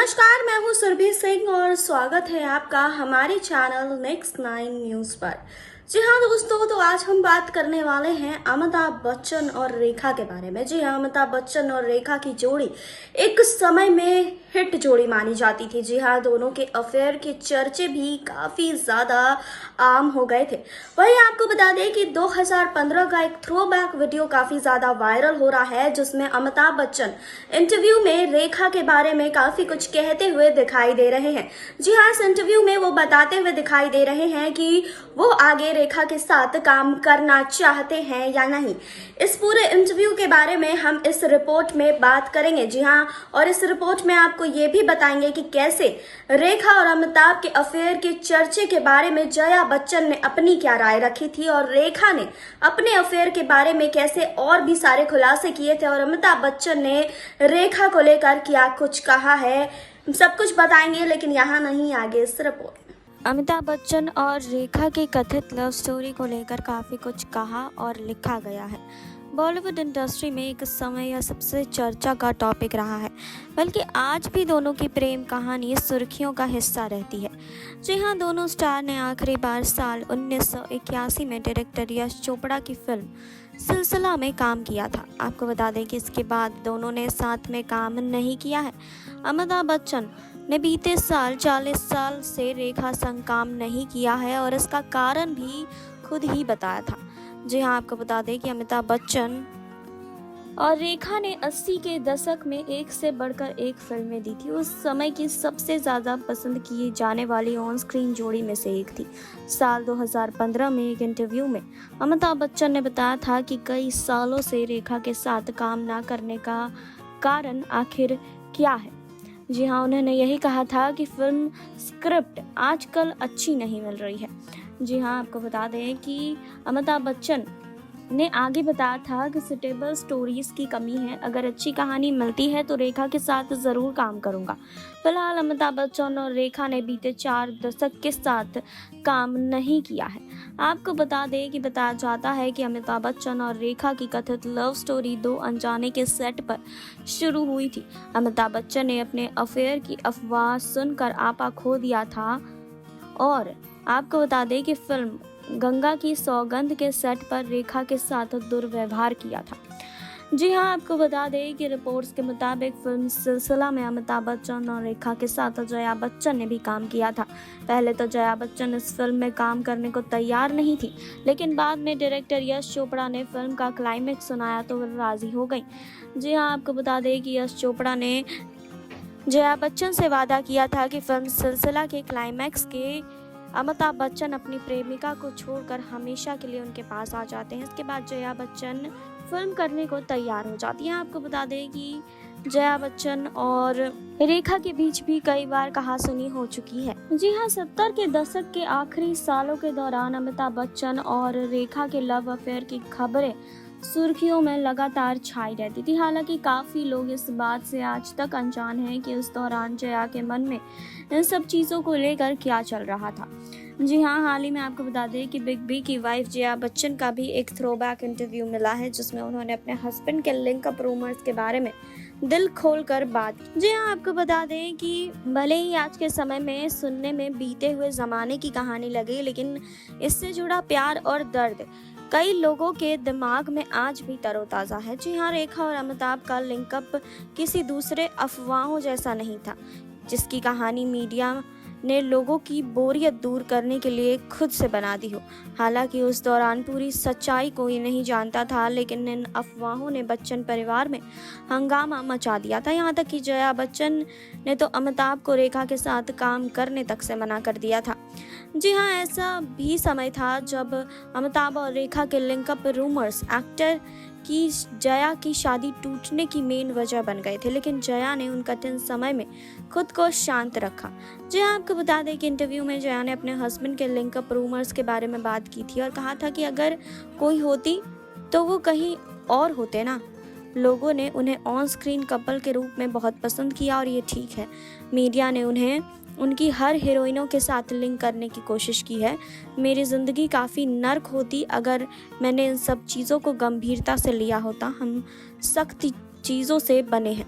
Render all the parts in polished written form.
नमस्कार, मैं हूं सुरभि सिंह और स्वागत है आपका हमारे चैनल नेक्स्ट 9 न्यूज पर। जी हाँ दोस्तों, तो आज हम बात करने वाले हैं अमिताभ बच्चन और रेखा के बारे में। जी हाँ, अमिताभ बच्चन और रेखा की जोड़ी एक समय में हिट जोड़ी मानी जाती थी। जी हाँ, दोनों के अफेयर के चर्चे भी काफी ज्यादा आम हो गए थे। वहीं आपको बता दें कि 2015 का एक थ्रोबैक वीडियो काफी ज्यादा वायरल हो रहा है, जिसमें अमिताभ बच्चन इंटरव्यू में रेखा के बारे में काफी कुछ कहते हुए दिखाई दे रहे हैं। जी हाँ, इस इंटरव्यू में वो बताते हुए दिखाई दे रहे हैं कि वो आगे रेखा के साथ काम करना चाहते हैं या नहीं। इस पूरे इंटरव्यू के बारे में हम इस रिपोर्ट में बात करेंगे। जी हाँ, और इस रिपोर्ट में आपको ये भी बताएंगे कि कैसे रेखा और अमिताभ के अफेयर के चर्चे के बारे में जया बच्चन ने अपनी क्या राय रखी थी और रेखा ने अपने अफेयर के बारे में कैसे और भी सारे खुलासे किए थे और अमिताभ बच्चन ने रेखा को लेकर क्या कुछ कहा है, सब कुछ बताएंगे। लेकिन यहाँ नहीं, आगे इस रिपोर्ट। अमिताभ बच्चन और रेखा की कथित लव स्टोरी को लेकर काफ़ी कुछ कहा और लिखा गया है। बॉलीवुड इंडस्ट्री में एक समय यह सबसे चर्चा का टॉपिक रहा है, बल्कि आज भी दोनों की प्रेम कहानी सुर्खियों का हिस्सा रहती है। जी हाँ, दोनों स्टार ने आखिरी बार साल 1981 में डायरेक्टर यश चोपड़ा की फिल्म सिलसिला में काम किया था। आपको बता दें कि इसके बाद दोनों ने साथ में काम नहीं किया है। अमिताभ बच्चन ने बीते साल 40 साल से रेखा संग काम नहीं किया है और इसका कारण भी खुद ही बताया था। जी हाँ, आपको बता दें कि अमिताभ बच्चन और रेखा ने 80 के दशक में एक से बढ़कर एक फिल्में दी थी। उस समय की सबसे ज़्यादा पसंद की जाने वाली ऑन स्क्रीन जोड़ी में से एक थी। साल 2015 में एक इंटरव्यू में अमिताभ बच्चन ने बताया था कि कई सालों से रेखा के साथ काम ना करने का कारण आखिर क्या है। जी हाँ, उन्होंने यही कहा था कि फिल्म स्क्रिप्ट आजकल अच्छी नहीं मिल रही है। जी हाँ, आपको बता दें कि अमिताभ बच्चन ने आगे बताया था कि सुटेबल स्टोरीज की कमी है। अगर अच्छी कहानी मिलती है तो रेखा के साथ ज़रूर काम करूँगा। फिलहाल अमिताभ बच्चन और रेखा ने बीते 4 दशक के साथ काम नहीं किया है। आपको बता दें कि बताया जाता है कि अमिताभ बच्चन और रेखा की कथित लव स्टोरी 2 अनजाने के सेट पर शुरू हुई थी। अमिताभ बच्चन ने अपने अफेयर की अफवाह सुनकर आपा खो दिया था और आपको बता दें कि फिल्म गंगा की सौगंध के सेट पर रेखा के साथ दुर्व्यवहार किया था। जी हाँ, आपको बता दें कि रिपोर्ट्स के मुताबिक फिल्म सिलसिला में अमिताभ बच्चन और रेखा के साथ जया बच्चन ने भी काम किया था। पहले तो जया बच्चन इस फिल्म में काम करने को तैयार नहीं थी, लेकिन बाद में डायरेक्टर यश चोपड़ा ने फिल्म का क्लाइमेक्स सुनाया तो वो राजी हो गई। जी हाँ, आपको बता दें कि यश चोपड़ा ने जया बच्चन से वादा किया था कि फिल्म सिलसिला के क्लाइमैक्स के अमिताभ बच्चन अपनी प्रेमिका को छोड़कर हमेशा के लिए उनके पास आ जाते हैं। इसके बाद जया बच्चन फिल्म करने को तैयार हो जाती हैं। आपको बता दें कि जया बच्चन और रेखा के बीच भी कई बार कहासुनी हो चुकी है। जी हाँ, 70 के दशक के आखिरी सालों के दौरान अमिताभ बच्चन और रेखा के लव अफेयर की खबरें सुर्खियों में लगातार छाई रहती थी। हालांकि काफ़ी लोग इस बात से आज तक अनजान हैं कि उस दौरान जया के मन में इन सब चीज़ों को लेकर क्या चल रहा था। जी हाँ, हाल ही में आपको बता दें कि बिग बी की वाइफ जया बच्चन का भी एक थ्रोबैक इंटरव्यू मिला है, जिसमें उन्होंने अपने हस्बैंड के लिंकअप रूमर्स के बारे में दिल खोलकर बात की। जी हाँ, आपको बता दें कि भले ही आज के समय में सुनने में बीते हुए ज़माने की कहानी लगे, लेकिन इससे जुड़ा प्यार और दर्द कई लोगों के दिमाग में आज भी तरोताज़ा है। जी हाँ, रेखा और अमिताभ का लिंकअप किसी दूसरे अफवाहों जैसा नहीं था, जिसकी कहानी मीडिया ने लोगों की बोरियत दूर करने के लिए खुद से बना दी हो। हालांकि उस दौरान पूरी सच्चाई कोई नहीं जानता था, लेकिन इन अफवाहों ने बच्चन परिवार में हंगामा मचा दिया था। यहाँ तक कि जया बच्चन ने तो अमिताभ को रेखा के साथ काम करने तक से मना कर दिया था। जी हाँ, ऐसा भी समय था जब अमिताभ और रेखा के लिंकअप रूमर्स एक्टर की जया की शादी टूटने की मेन वजह बन गए थे, लेकिन जया ने उन कठिन समय में खुद को शांत रखा। जी हाँ, आपको बता दें कि इंटरव्यू में जया ने अपने हस्बैंड के लिंकअप रूमर्स के बारे में बात की थी और कहा था कि अगर कोई होती तो वो कहीं और होते ना। लोगों ने उन्हें ऑन स्क्रीन कपल के रूप में बहुत पसंद किया और ये ठीक है। मीडिया ने उन्हें उनकी हर हीरोइनों के साथ लिंक करने की कोशिश की है। मेरी ज़िंदगी काफ़ी नर्क होती अगर मैंने इन सब चीज़ों को गंभीरता से लिया होता। हम सख्त चीज़ों से बने हैं।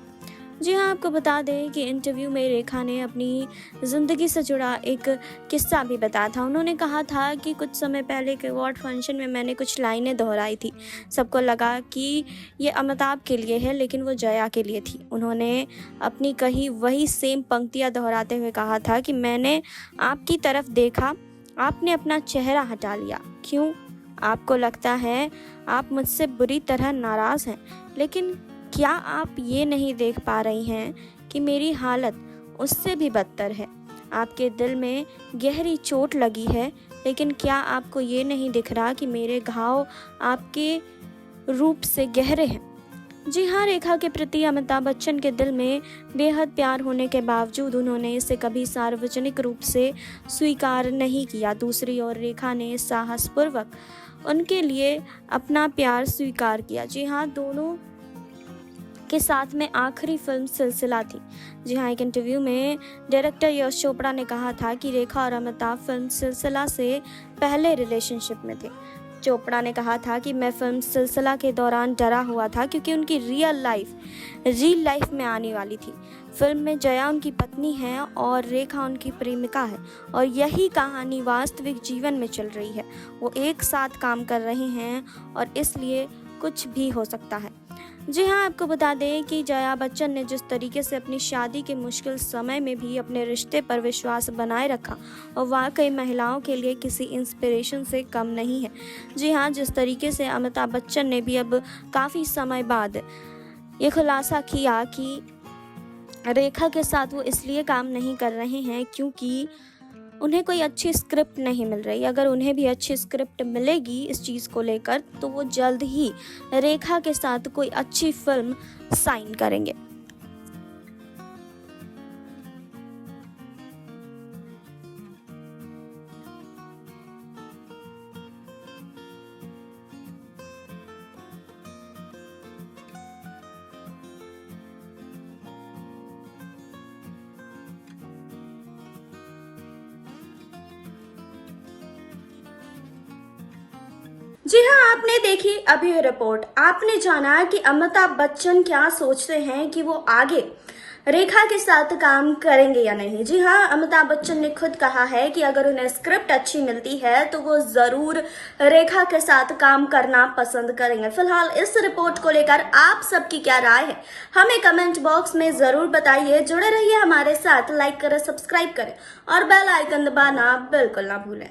जी हाँ, आपको बता दें कि इंटरव्यू में रेखा ने अपनी ज़िंदगी से जुड़ा एक किस्सा भी बताया था। उन्होंने कहा था कि कुछ समय पहले एक अवार्ड फंक्शन में मैंने कुछ लाइनें दोहराई थी। सबको लगा कि ये अमिताभ के लिए है, लेकिन वो जया के लिए थी। उन्होंने अपनी कही वही सेम पंक्तियाँ दोहराते हुए कहा था कि मैंने आपकी तरफ देखा, आपने अपना चेहरा हटा लिया। क्यों? आपको लगता है आप मुझसे बुरी तरह नाराज़ हैं, लेकिन क्या आप ये नहीं देख पा रही हैं कि मेरी हालत उससे भी बदतर है? आपके दिल में गहरी चोट लगी है, लेकिन क्या आपको ये नहीं दिख रहा कि मेरे घाव आपके रूप से गहरे हैं? जी हाँ, रेखा के प्रति अमिताभ बच्चन के दिल में बेहद प्यार होने के बावजूद उन्होंने इसे कभी सार्वजनिक रूप से स्वीकार नहीं किया। दूसरी ओर रेखा ने साहसपूर्वक उनके लिए अपना प्यार स्वीकार किया। जी हाँ, दोनों के साथ में आखिरी फिल्म सिलसिला थी। जी हाँ, एक इंटरव्यू में डायरेक्टर यश चोपड़ा ने कहा था कि रेखा और अमिताभ फिल्म सिलसिला से पहले रिलेशनशिप में थे। चोपड़ा ने कहा था कि मैं फिल्म सिलसिला के दौरान डरा हुआ था क्योंकि उनकी रियल लाइफ में आने वाली थी। फिल्म में जया उनकी पत्नी है और रेखा उनकी प्रेमिका है और यही कहानी वास्तविक जीवन में चल रही है। वो एक साथ काम कर रहे हैं और इसलिए कुछ भी हो सकता है। जी हाँ, आपको बता दें कि जया बच्चन ने जिस तरीके से अपनी शादी के मुश्किल समय में भी अपने रिश्ते पर विश्वास बनाए रखा और वाकई महिलाओं के लिए किसी इंस्पिरेशन से कम नहीं है। जी हाँ, जिस तरीके से अमिताभ बच्चन ने भी अब काफ़ी समय बाद ये खुलासा किया कि रेखा के साथ वो इसलिए काम नहीं कर रहे हैं क्योंकि उन्हें कोई अच्छी स्क्रिप्ट नहीं मिल रही। अगर उन्हें भी अच्छी स्क्रिप्ट मिलेगी इस चीज़ को लेकर तो वो जल्द ही रेखा के साथ कोई अच्छी फिल्म साइन करेंगे। जी हाँ, आपने देखी अभी ये रिपोर्ट। आपने जाना कि अमिताभ बच्चन क्या सोचते हैं कि वो आगे रेखा के साथ काम करेंगे या नहीं। जी हाँ, अमिताभ बच्चन ने खुद कहा है कि अगर उन्हें स्क्रिप्ट अच्छी मिलती है तो वो जरूर रेखा के साथ काम करना पसंद करेंगे। फिलहाल इस रिपोर्ट को लेकर आप सबकी क्या राय है, हमें कमेंट बॉक्स में जरूर बताइए। जुड़े रहिए हमारे साथ, लाइक करें, सब्सक्राइब करें और बेल आइकन दबाना बिल्कुल ना भूलें।